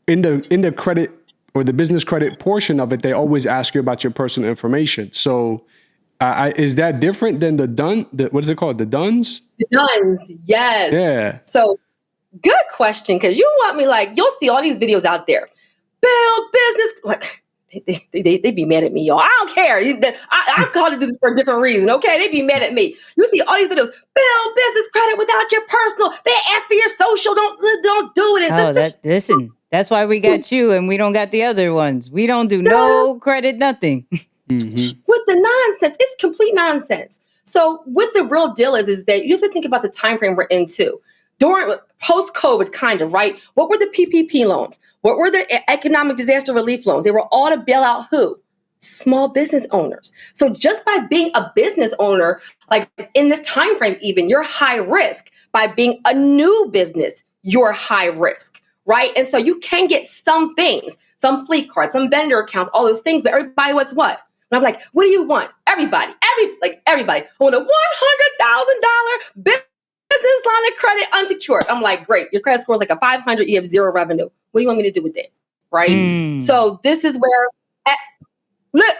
in the credit or the business credit portion of it, they always ask you about your personal information. So is that different than what is it called? The Duns? The Duns, yes. Yeah. So good question, because you want me like, you'll see all these videos out there. Build business, like they be mad at me, y'all. I don't care. I called to do this for a different reason, okay? They be mad at me. You see all these videos, build business credit without your personal. They ask for your social, don't do it. Oh, listen, that's why we got you and we don't got the other ones. We don't do no credit, nothing. Mm-hmm. With the nonsense, it's complete nonsense. So what the real deal is that you have to think about the time frame we're in too. During post-COVID, kind of, right? What were the PPP loans? What were the economic disaster relief loans? They were all to bail out who? Small business owners. So just by being a business owner, like in this time frame even, you're high risk. By being a new business, you're high risk, right? And so you can get some things, some fleet cards, some vendor accounts, all those things, but everybody wants what? And I'm like, what do you want? Everybody. I want a $100,000 business line of credit unsecured. I'm like, great. Your credit score is like a 500. You have zero revenue. What do you want me to do with it? Right. So this is where, look,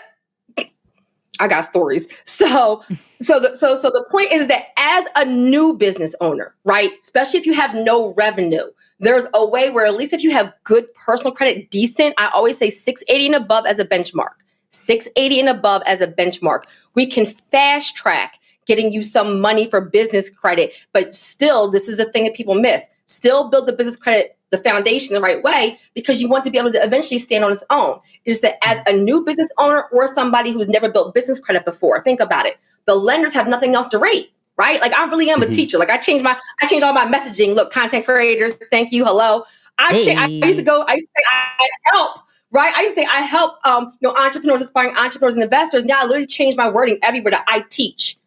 I got stories. So the point is that as a new business owner, right, especially if you have no revenue, there's a way where at least if you have good personal credit, decent, I always say 680 and above as a benchmark. 680 and above as a benchmark. We can fast track getting you some money for business credit, but still, this is the thing that people miss. Still build the business credit, the foundation the right way, because you want to be able to eventually stand on its own. It's just that as a new business owner or somebody who's never built business credit before, think about it. The lenders have nothing else to rate, right? Like I really am a teacher. Like I changed all my messaging. Look, content creators, thank you, hello. I used to say I help. Right, I used to say I help, entrepreneurs, aspiring entrepreneurs, and investors. Now I literally changed my wording everywhere to I teach,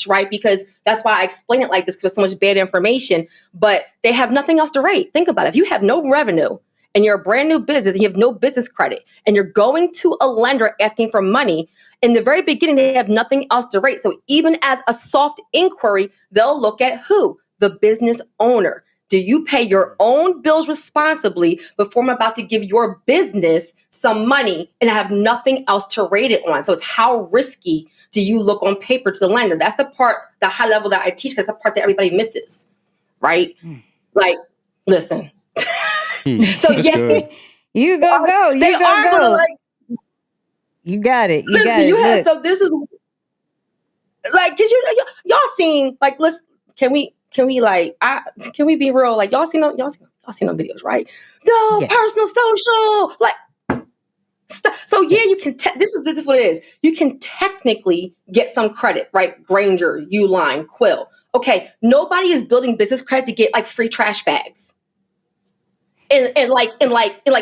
right? Because that's why I explain it like this, because there's so much bad information. But they have nothing else to rate. Think about it. If you have no revenue and you're a brand new business and you have no business credit and you're going to a lender asking for money, in the very beginning, they have nothing else to rate. So even as a soft inquiry, they'll look at who? The business owner. Do you pay your own bills responsibly before I'm about to give your business some money and I have nothing else to rate it on? So it's how risky do you look on paper to the lender? That's the part, the high level that I teach, because that's the part that everybody misses, right? Like, listen. So yes, you go. You got it. So this is like, cause y'all seen like, can we be real? Like y'all seen no videos, right? No, yes. Personal social, like. So yeah, yes. You can. This is what it is. You can technically get some credit, right? Granger, Uline, Quill. Okay, nobody is building business credit to get like free trash bags, and like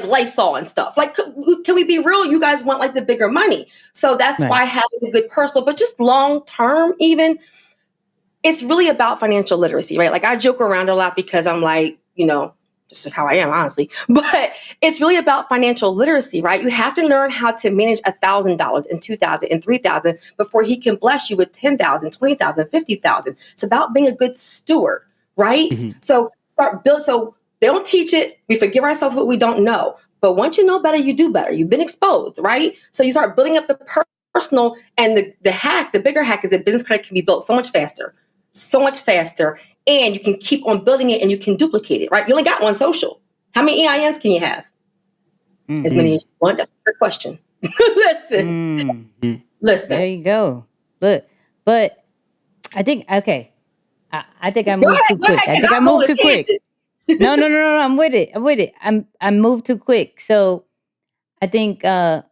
Lysol and stuff. Like, can we be real? You guys want like the bigger money, so that's why having a good personal, but just long term, even. It's really about financial literacy, right? Like I joke around a lot because I'm like, it's just how I am, honestly. But it's really about financial literacy, right? You have to learn how to manage $1,000 and $2,000 and $3,000 before he can bless you with $10,000, $20,000, $50,000. It's about being a good steward, right? Mm-hmm. So So they don't teach it. We forgive ourselves what we don't know. But once you know better, you do better. You've been exposed, right? So you start building up the personal, and the bigger hack is that business credit can be built so much faster, and you can keep on building it and you can duplicate it, right? You only got one social. How many EINs can you have? Mm-hmm. As many as you want. That's a fair question. Listen. There you go. Look, but I think, okay. I think I moved too quick. I think I moved too quick. No. I'm with it. I moved too quick. So I think a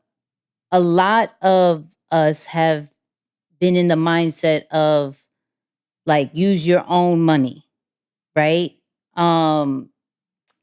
lot of us have been in the mindset of like use your own money, right?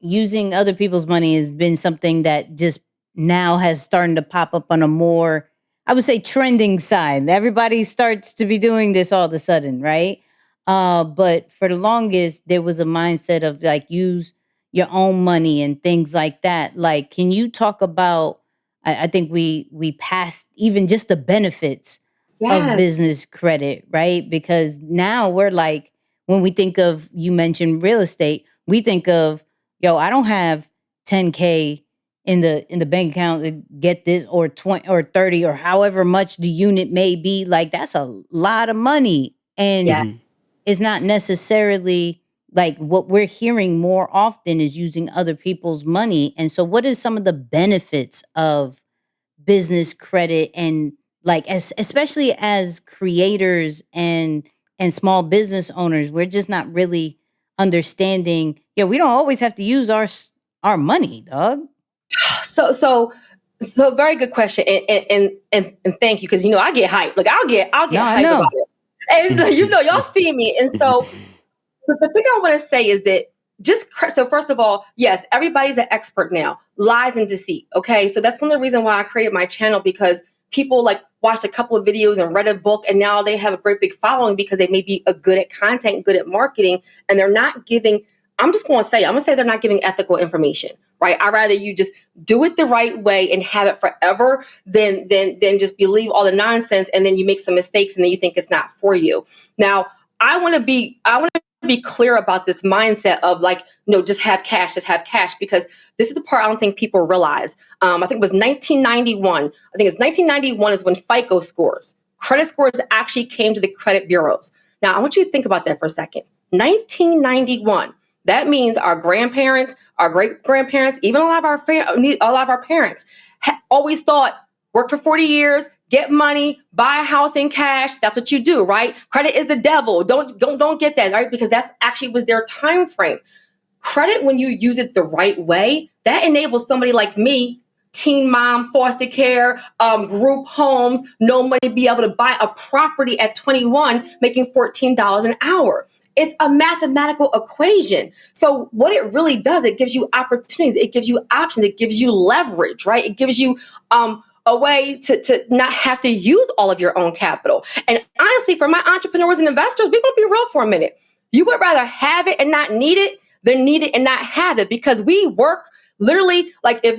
Using other people's money has been something that just now has started to pop up on a more, I would say, trending side. Everybody starts to be doing this all of a sudden, right? But for the longest, there was a mindset of like use your own money and things like that. Like, can you talk about? I think we passed even just the benefits of business credit, right? Because now we're like, when we think of, you mentioned real estate, we think of, I don't have 10K in the bank account to get this, or 20 or 30 or however much the unit may be. Like, that's a lot of money. And Yeah. it's not necessarily like what we're hearing more often is using other people's money. And so what is some of the benefits of business credit, and like, especially as creators and small business owners, we're just not really understanding, yeah, we don't always have to use our money, dog. So very good question, and thank you, because I get hyped. Like I'll get No, I hyped about know. it, and so y'all see me, and so the thing I want to say is that so first of all, yes, everybody's an expert now. Lies and deceit. Okay, so that's one of the reasons why I created my channel, because people like watched a couple of videos and read a book, and now they have a great big following because they may be good at content, good at marketing, and they're not giving. I'm gonna say they're not giving ethical information, right? I'd rather you just do it the right way and have it forever than just believe all the nonsense, and then you make some mistakes and then you think it's not for you. Now, I want to be clear about this mindset of like, no, just have cash, because this is the part I don't think people realize. I think it was 1991. I think it's 1991 is when FICO scores, credit scores, actually came to the credit bureaus. Now, I want you to think about that for a second. 1991. That means our grandparents, our great grandparents, even a lot of our parents always thought, work for 40 years, get money, buy a house in cash. That's what you do, right? Credit is the devil. Don't get that, right? Because that's actually was their time frame. Credit, when you use it the right way, that enables somebody like me, teen mom, foster care, group homes, no money, be able to buy a property at 21, making $14 an hour. It's a mathematical equation. So what it really does, it gives you opportunities, it gives you options, it gives you leverage, right? It gives you a way to not have to use all of your own capital. And honestly, for my entrepreneurs and investors, we're going to be real for a minute. You would rather have it and not need it than need it and not have it, because we work literally, like if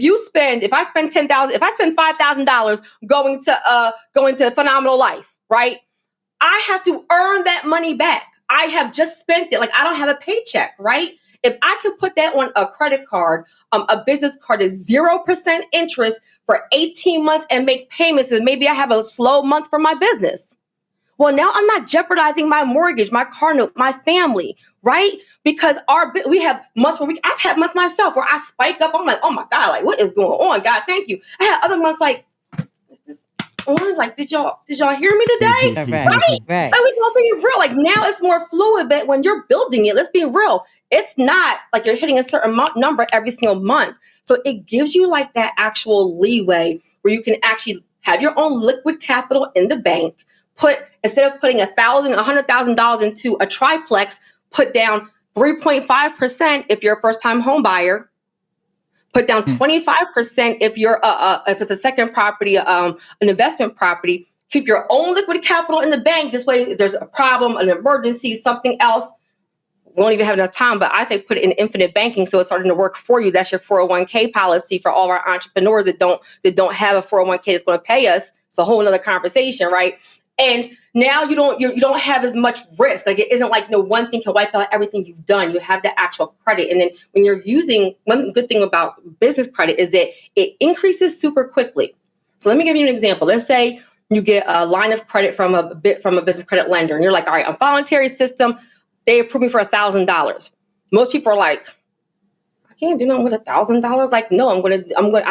I spend $5,000 going to Phenomenal Life, right? I have to earn that money back. I have just spent it. Like I don't have a paycheck, right? If I could put that on a credit card, a business card is 0% interest for 18 months and make payments, and maybe I have a slow month for my business. Well, now I'm not jeopardizing my mortgage, my car note, my family, right? Because we have months where I've had months myself where I spike up. I'm like, oh my God, like what is going on? God, thank you. I had other months like, is this on? Like, did y'all hear me today? Right? Right. Like, we're gonna be real. Like now it's more fluid, but when you're building it, let's be real. It's not like you're hitting a certain number every single month. So it gives you like that actual leeway where you can actually have your own liquid capital in the bank. Instead of putting $100,000 into a triplex, put down 3.5% if you're a first-time home buyer. Put down 25% if if it's a second property, an investment property. Keep your own liquid capital in the bank. This way, if there's a problem, an emergency, something else, we won't even have enough time. But I say put it in infinite banking, so it's starting to work for you. That's your 401k policy for all of our entrepreneurs that don't have a 401k that's going to pay us. It's a whole other conversation, right? And now you don't have as much risk. Like it isn't like one thing can wipe out everything you've done. You have the actual credit. And then when you're using, one good thing about business credit is that it increases super quickly. So let me give you an example. Let's say you get a line of credit from a business credit lender, and you're like, all right, I'm following Terry's system. They approve me for $1,000. Most people are like, I can't do nothing with $1,000. Like, no, I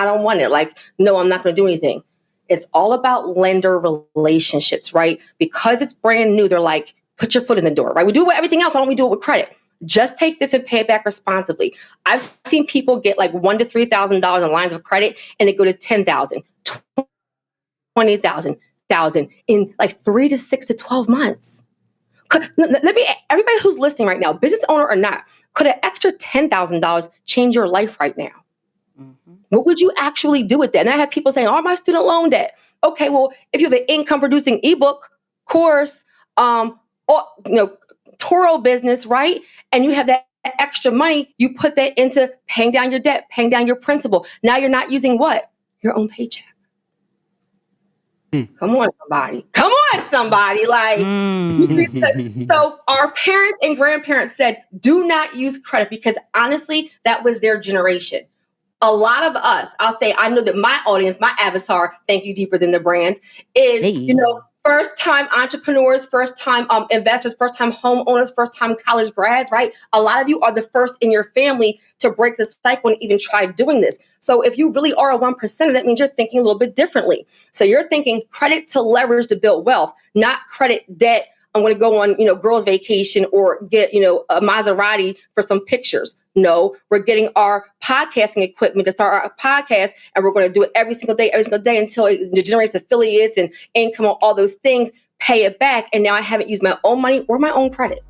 don't want it. Like, no, I'm not going to do anything. It's all about lender relationships, right? Because it's brand new, they're like, put your foot in the door, right? We do it with everything else. Why don't we do it with credit? Just take this and pay it back responsibly. I've seen people get like $1,000 to $3,000 in lines of credit, and they go to $10,000, $20,000 in like 3 to 6 to 12 months. Everybody who's listening right now, business owner or not, could an extra $10,000 change your life right now? Mm-hmm. What would you actually do with that? And I have people saying, oh, my student loan debt. Okay, well, if you have an income producing ebook, course, or Toro business, right? And you have that extra money, you put that into paying down your debt, paying down your principal. Now you're not using what? Your own paycheck. Come on, somebody. Like, so our parents and grandparents said, do not use credit, because honestly, that was their generation. a lot of us, I'll say, I know that my audience, my avatar, thank you, deeper than the brand, is, Hey. first time entrepreneurs, first time investors, first time homeowners, first time college grads, right? A lot of you are the first in your family to break the cycle and even try doing this. So if you really are a 1%, that means you're thinking a little bit differently. So you're thinking credit to leverage to build wealth, not credit debt. I'm going to go on, girls' vacation or get, a Maserati for some pictures. No, we're getting our podcasting equipment to start our podcast, and we're going to do it every single day until it generates affiliates and income on all those things, pay it back. And now I haven't used my own money or my own credit.